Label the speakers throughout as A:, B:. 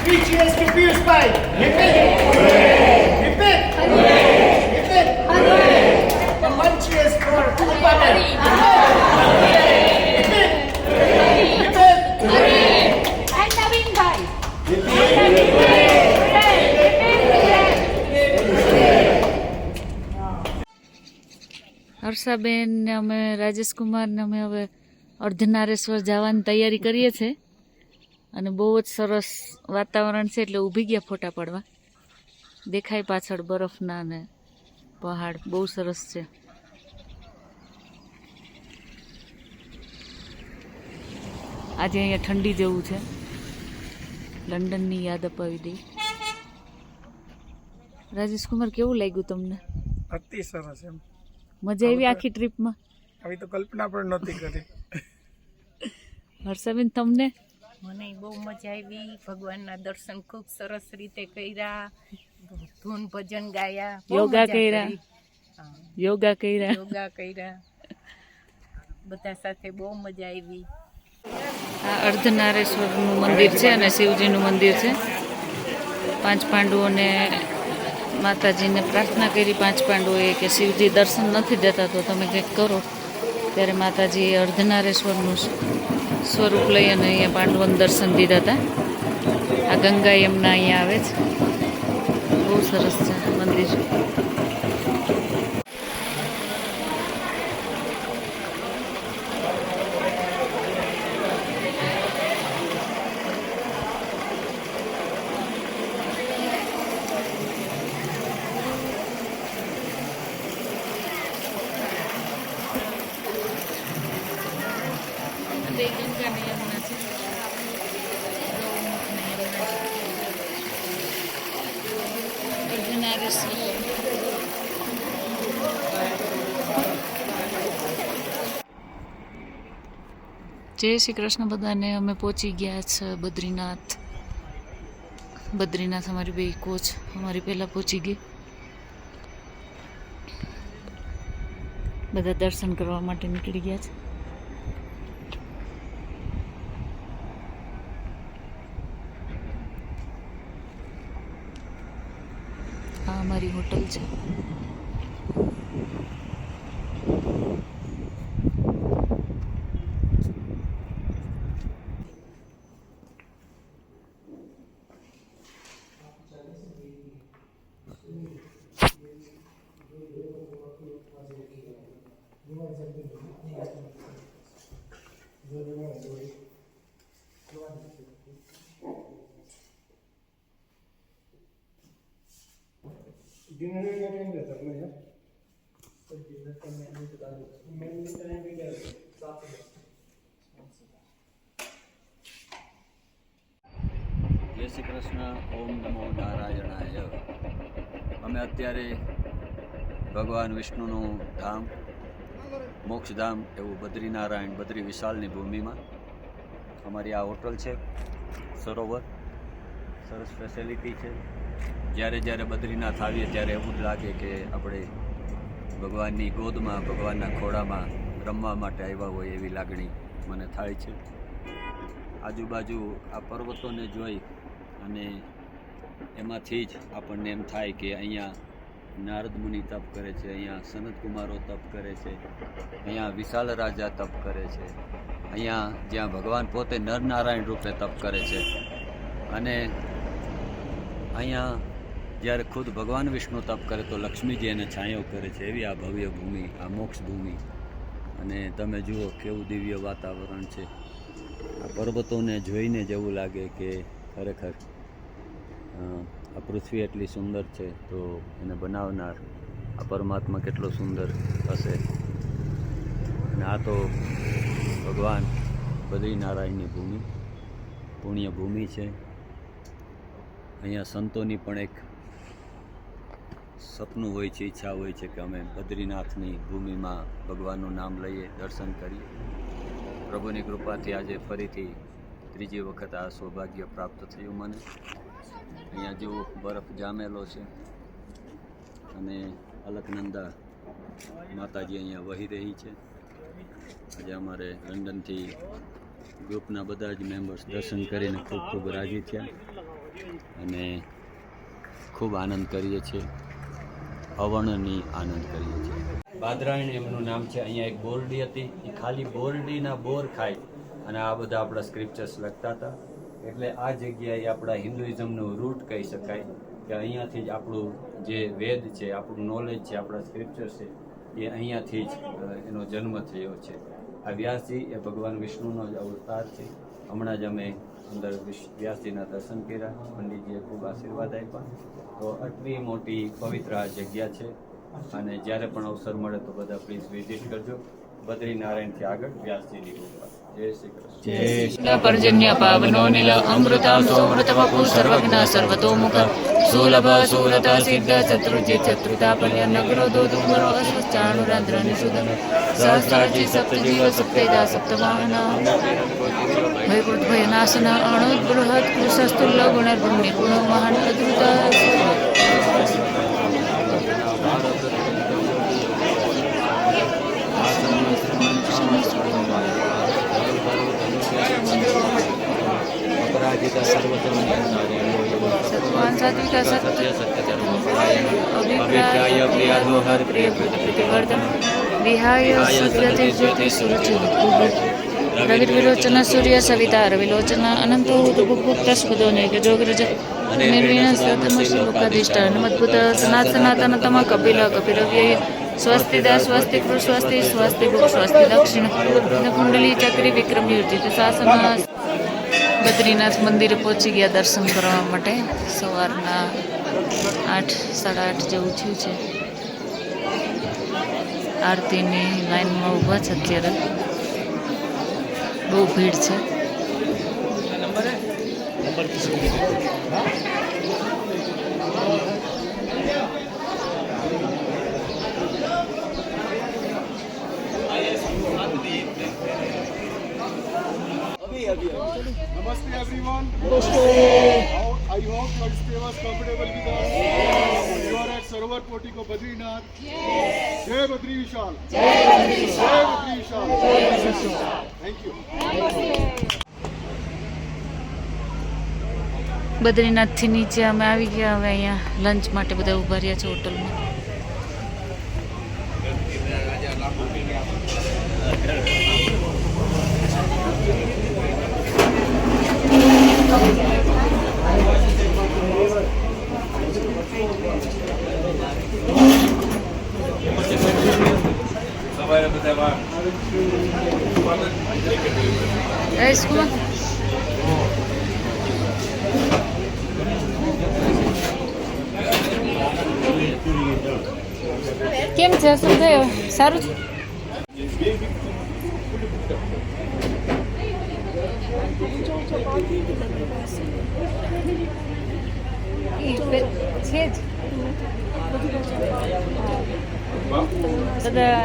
A: Three cheers to Piyush Bhai. Repeat. Repeat. Repeat. And one cheers for Upaman. Repeat. Repeat.
B: And Naveen Bhai.
C: Harshaben ને અમે રાજેશકુમાર ને અમે હવે અર્ધનારેશ્વર જવાની તૈયારી કરીએ છીએ અને બહુ જ સરસ વાતાવરણ છે એટલે ઊભી ગયા ફોટા પાડવા. દેખાય પાછળ બરફના ને પહાડ બહુ સરસ છે. આજે અહીંયા ઠંડી જેવું છે. લંડનની યાદ અપાવી દઈ. રાજેશકુમાર કેવું લાગ્યું તમને?
D: અતિ સરસ એમ
C: મજા આવી આખી ટ્રીપમાં?
D: આવી તો કલ્પના પણ નહોતી કરી.
C: હર્ષાબેન તમને?
E: મને બહુ મજા આવી. ભગવાનના દર્શન ખૂબ સરસ રીતે કર્યા, ધૂન ભજન ગાયા, બહુ
C: યોગા
E: મજા
C: કર્યા?
E: કરી. હા,
C: યોગા કર્યા?
E: યોગા કર્યા, બધા સાથે બહુ મજા આવી.
C: આ અર્ધનારેશ્વરનું મંદિર છે અને શિવજીનું મંદિર છે. પાંચ પાંડવોને માતાજીને પ્રાર્થના કરી પાંચ પાંડવોએ કે શિવજી દર્શન નથી દેતા તો તમે કંઈક કરો. ત્યારે માતાજીએ અર્ધનારેશ્વરનું સ્વરૂપ લઈ અને અહીંયા પાંડવોને દર્શન દીધા હતા. આ ગંગા યમુના અહીંયા આવે છે. બહુ સરસ છે મંદિર. બે ગંગા ને યમુના છે. અર્ધનારેશ્વર. જય શ્રી કૃષ્ણ બધાને. અમે પહોંચી ગયા છે બદ્રીનાથ. બદ્રીનાથ અમારી બે કોચ અમારી પહેલાં પહોંચી ગઈ. બધા દર્શન કરવા માટે નીકળી ગયા છે. આ અમારી હોટલ છે.
F: જય શ્રી કૃષ્ણ. ઓમ નમો નારાયણાય. અમે અત્યારે ભગવાન વિષ્ણુનું ધામ મોક્ષધામ એવું બદ્રીનારાયણ બદ્રી વિશાલની ભૂમિમાં અમારી આ હોટલ છે. સરોવર સરસ ફેસિલિટી છે. જ્યારે જ્યારે બદ્રીનાથ આવીએ ત્યારે એવું જ લાગે કે આપણે ભગવાનની ગોદમાં ભગવાનના ખોળામાં રમવા માટે આવ્યા હોય એવી લાગણી મને થાય છે. આજુબાજુ આ પર્વતોને જોઈ અને એમાંથી જ આપણને એમ થાય કે અહીંયા નારદ મુનિ તપ કરે છે, અહીંયા સનત કુમારો તપ કરે છે, અહીંયા વિશાલ રાજા તપ કરે છે, અહીંયા જ્યાં ભગવાન પોતે નરનારાયણ રૂપે તપ કરે છે અને અહીંયા જ્યારે ખુદ ભગવાન વિષ્ણુ તપ કરે તો લક્ષ્મીજી એને છાંયો કરે છે. એવી આ ભવ્ય ભૂમિ, આ મોક્ષ ભૂમિ. અને તમે જુઓ કેવું દિવ્ય વાતાવરણ છે. આ પર્વતોને જોઈને જેવું લાગે કે ખરેખર આ પૃથ્વી એટલી સુંદર છે તો એને બનાવનાર આ પરમાત્મા કેટલો સુંદર હશે. અને આ તો ભગવાન બદ્રીનારાયણની ભૂમિ, પુણ્ય ભૂમિ છે. અહીંયા સંતોની પણ એક સપનું હોય છે, ઈચ્છા હોય છે કે અમે બદ્રીનાથની ભૂમિમાં ભગવાનનું નામ લઈએ, દર્શન કરીએ. પ્રભુની કૃપાથી આજે ફરીથી ત્રીજી વખત આ સૌભાગ્ય પ્રાપ્ત થયું મને. અહીંયા જેવો બરફ જામેલો છે અને અલકનંદા માતાજી અહીંયા વહી રહી છે. આજે અમારે લંડનથી ગ્રુપના બધા જ મેમ્બર્સ દર્શન કરીને ખૂબ ખૂબ રાજી થયા. અને ખૂબ આનંદ કરીએ છીએ, અવર્ણનીય આનંદ કરીએ છીએ. બાદરાયણ એમનું નામ છે. અહીંયા એક બોરડી હતી, એ ખાલી બોરડીના બોર ખાય અને આ બધા આપણા સ્ક્રિપ્ચર્સ લખતા હતા. એટલે આ જગ્યાએ આપણા હિન્દુઇઝમનું રૂટ કહી શકાય કે અહીંયાથી જ આપણું જે વેદ છે, આપણું નોલેજ છે, આપણા સ્ક્રિપ્ચર છે, એ અહીંયાથી જ એનો જન્મ થયો છે. આ વ્યાસજી એ ભગવાન વિષ્ણુનો જ અવતાર છે. હમણાં જ અમે અંદર વ્યાસજીના દર્શન કર્યા, પંડિતજીએ ખૂબ આશીર્વાદ આપ્યા. તો આટલી મોટી પવિત્ર આ જગ્યા છે અને જ્યારે પણ અવસર મળે તો બધા પ્લીઝ વિઝિટ કરજો. બદ્રીનારાયણથી આગળ વ્યાસજીની ગુફા. જય શ્રી કૃષ્ણ.
C: પર્જન્ય પાવનો નીલ અમૃતા સોમૃતમપુ સર્વજ્ઞ સર્વતોમુખ સુલભ સુરતા સિદ્ધ ચતુર્જિત ચતુર્તા પર્ય નગરો દુર્મરો અસ્વચાણુરાદ્ર નિષુદન સહસ્રાજી સપ્તજીવ સપ્તેદા સપ્તવાહના ભયકૃત ભયનાશન અણુત બૃહત કૃષસ્તુલ્ય ગુણર્ભુમ નિર્ગુણો મહાન અદ્ભુત સત્વાન સાત્વિકા સત્ય અભિપ્રાય પ્રિયાદોહર પ્રિય પ્રતિવર્ધન વિહાય સત્યતે જ્યોતિ સુરચિ રવિર્વિલોચન સૂર્ય સવિતા રવિલોચન અનંતો ભૂપ્રસ્પદો જોગ્રજ નિર્વિણ સતમશિલોકાધિષ્ઠાન મદ્ભુત સનાતન તમ કપિલ કપિરવ્યય સ્વસ્તિદા સ્વસ્તિ કૃ સ્વસ્તિ સ્વસ્તિ ભૂ સ્વસ્તિ દક્ષિણ કુંડલી ચક્રી વિક્રમ યુર્જિત શાસન. બદ્રીનાથ મંદિરે પહોંચી ગયા દર્શન કરવા માટે. સવારના 8, 8:30 જેવું થયું છે. આરતીની લાઈનમાં ઊભા છે અત્યારે. બહુ ભીડ છે.
G: Namaste everyone. I hope your stay was comfortable with us. You are at Sarovar Portico, Badrinath. Jai Badri Vishal. Jai Badri Vishal. Thank you.
C: બદ્રીનાથથી નીચે અમે આવી ગયા. હવે અહીંયા લંચ માટે બધા ઊભા રહ્યા છે હોટલમાં. કેમ છે? શું થયું? સારું છે? છે જ બધા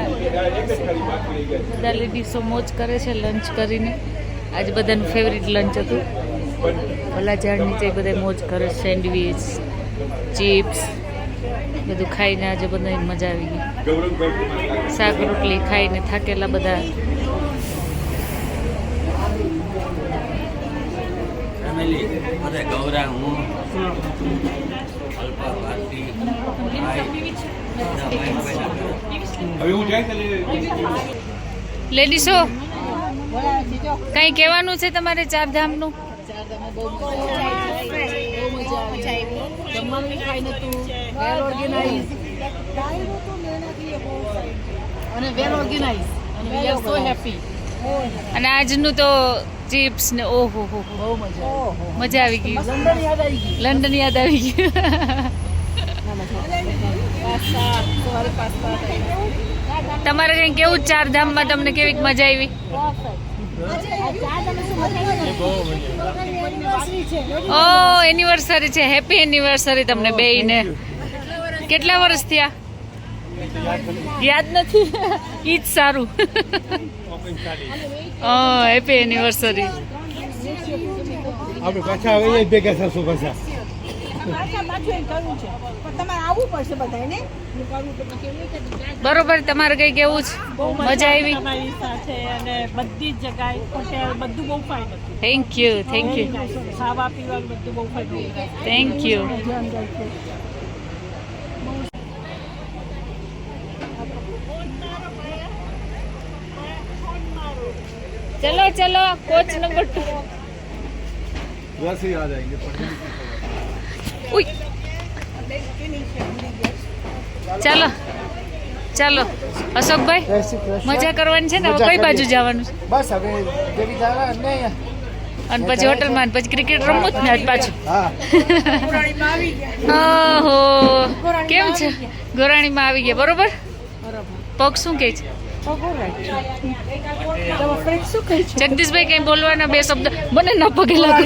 C: લેડીઝો મોજ કરે છે લંચ કરીને. આજે બધાનું ફેવરિટ લંચ હતું. ભલા ઝાડ નીચે બધા મોજ કરે. સેન્ડવીચ, ચિપ્સ બધું ખાઈને આજે બધાને મજા આવી ગઈ. શાક રોટલી ખાઈને થાકેલા બધા. લેડીઝો કઈ કહેવાનું છે તમારે ચારધામનું? અને આજનું તો ચિપ્સ ને ઓહો હો મજા આવી ગઈ. લંડન યાદ આવી ગયું. તમારે કઈ કેવું ચારધામમાં તમને કેવી મજા આવી? ઓ એનિવર્સરી છે. હેપી એનિવર્સરી તમને બેયને. કેટલા વર્ષ થયા? યાદ નથી. ઈ જ સારું. Happy anniversary. બરોબર, તમારે કઈ કેવું છે? મજા આવી?
H: તમારી સાથે અને બધી જ જગ્યાએ હોટેલ બધું બહુ ફાઇન હતું.
C: થેન્ક યુ, થેન્ક યુ,
H: ખાવા પીવાનું બધું બહુ ફાઇન હતું.
C: Thank you. चलो चलो कोच नंबर 2
G: वैसे ही आ जाएंगे
C: उई ચાલો ચાલો અશોકભાઈ
A: જય શ્રી કૃષ્ણ.
C: મજા કરવાની છે ને હવે
A: મજા
C: કઈ બાજુ
A: કરીએ.
C: જવાનું છે
A: બસ હવે જેવી જવા ને
C: અને પછી હોટલમાં અને પછી ક્રિકેટ રમવું જ ને આજ પાછું
A: હા
C: ઓહો કેમ છે ગોરાણીમાં આવી ગયા બરોબર પગ શું કહે છે જગદીશભાઈ કઈ બોલવાના બે શબ્દ મને ન પગે લાગુ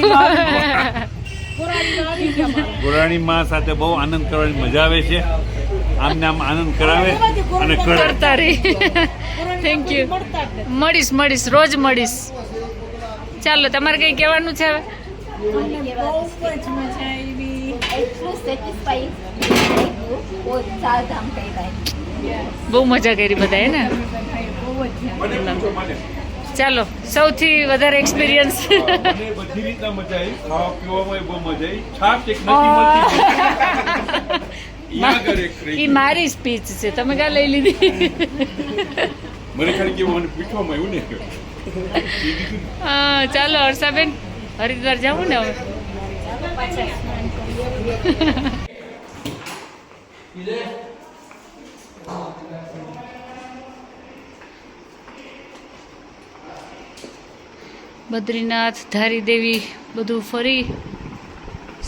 I: ગોરાણી માં સાથે બહુ આનંદ કરવાની મજા આવે છે આમને આમ આનંદ કરાવે અને
C: કરતા રહી થેન્ક યુ મળીશ મળીશ રોજ મળીશ ચાલો તમારે કઈ કહેવાનું છે હવે
B: એટલું સેટિસ્ફાઈંગ થયું બહુ ચારધામ કહેવાય.
C: બહુ મજા કરી બધાએ ને ચાલો સૌથી વધારે એક્સપિરિયન્સ
I: મને બધી રીતના મજા આવી ખાવા પીવામાં બહુ મજા આવી છાપ એક નથી મળતી
C: ઈ મારી સ્પીચ છે તમે કા લઈ લીધી
I: મને ખાલી કેવું મને પૂછવામાં આવ્યું ને
C: હા ચાલો હર્ષાબેન હરિદ્વાર જાવું ને હવે બદ્રીનાથ ધારી દેવી બધું ફરી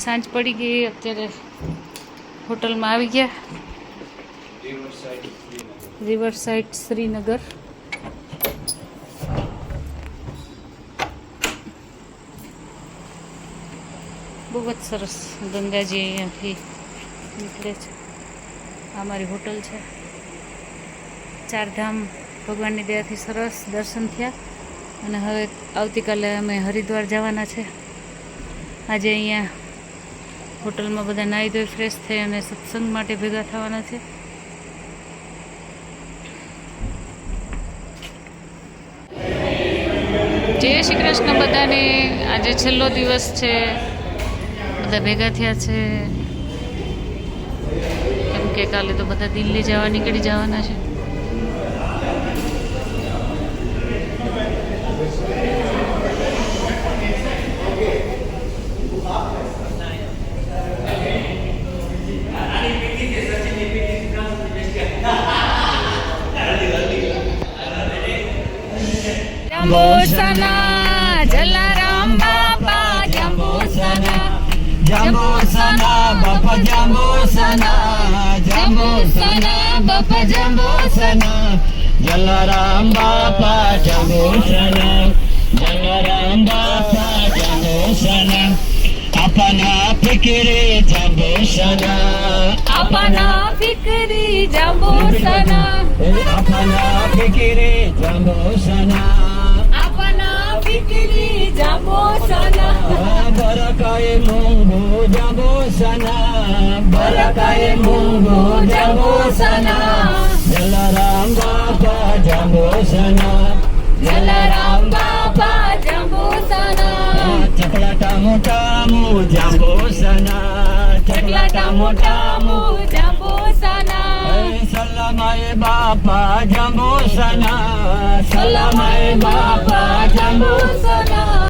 C: સાંજ પડી ગઈ અત્યારે હોટલમાં આવી ગયા રિવર સાઇડ શ્રીનગર બહુ જ સરસ ગંગાજી અહીંયાથી નીકળે છે આ મારી હોટલ છે ચારધામ ભગવાનની દયાથી સરસ દર્શન થયા અને હવે આવતીકાલે અમે હરિદ્વાર જવાના છે આજે અહીંયા હોટલમાં બધા નાહી ધોઈ ફ્રેશ થઈ અને સત્સંગ માટે ભેગા થવાના છે જય શ્રી કૃષ્ણ બધાને આજે છેલ્લો દિવસ છે બધા ભેગા થયા છે કેમ કે કાલે તો બધા દિલ્હી જવા નીકળી જવાના છે જંબુસના જલારામ બાપા જંબુસના
J: જંબુસના બાપા જંબુસના જંબુસના બાપા જંબુસના જલારામ બાપા જંબુસના જલારામ બાપા જંબુસના આપના ફિકરે જંબુસના
C: આપના ફિકરી જંબુસના
J: આપના ફિકરે જંબુસના
C: આપના ફિકરી જંબુસના
J: બરકાએ મૂંગો જંબુસના બરકાએ મૂંગો જંબુસના જલારામ બાપા જંબુસના
C: જલારામ બાપા જંબુસના
J: ચકલાટા મોટા મુ જંબુસના
C: ચકલાટા મોટા મુ જંબુસના
J: સલામાએ બાપા જંબુસના
C: સલામાએ બાપા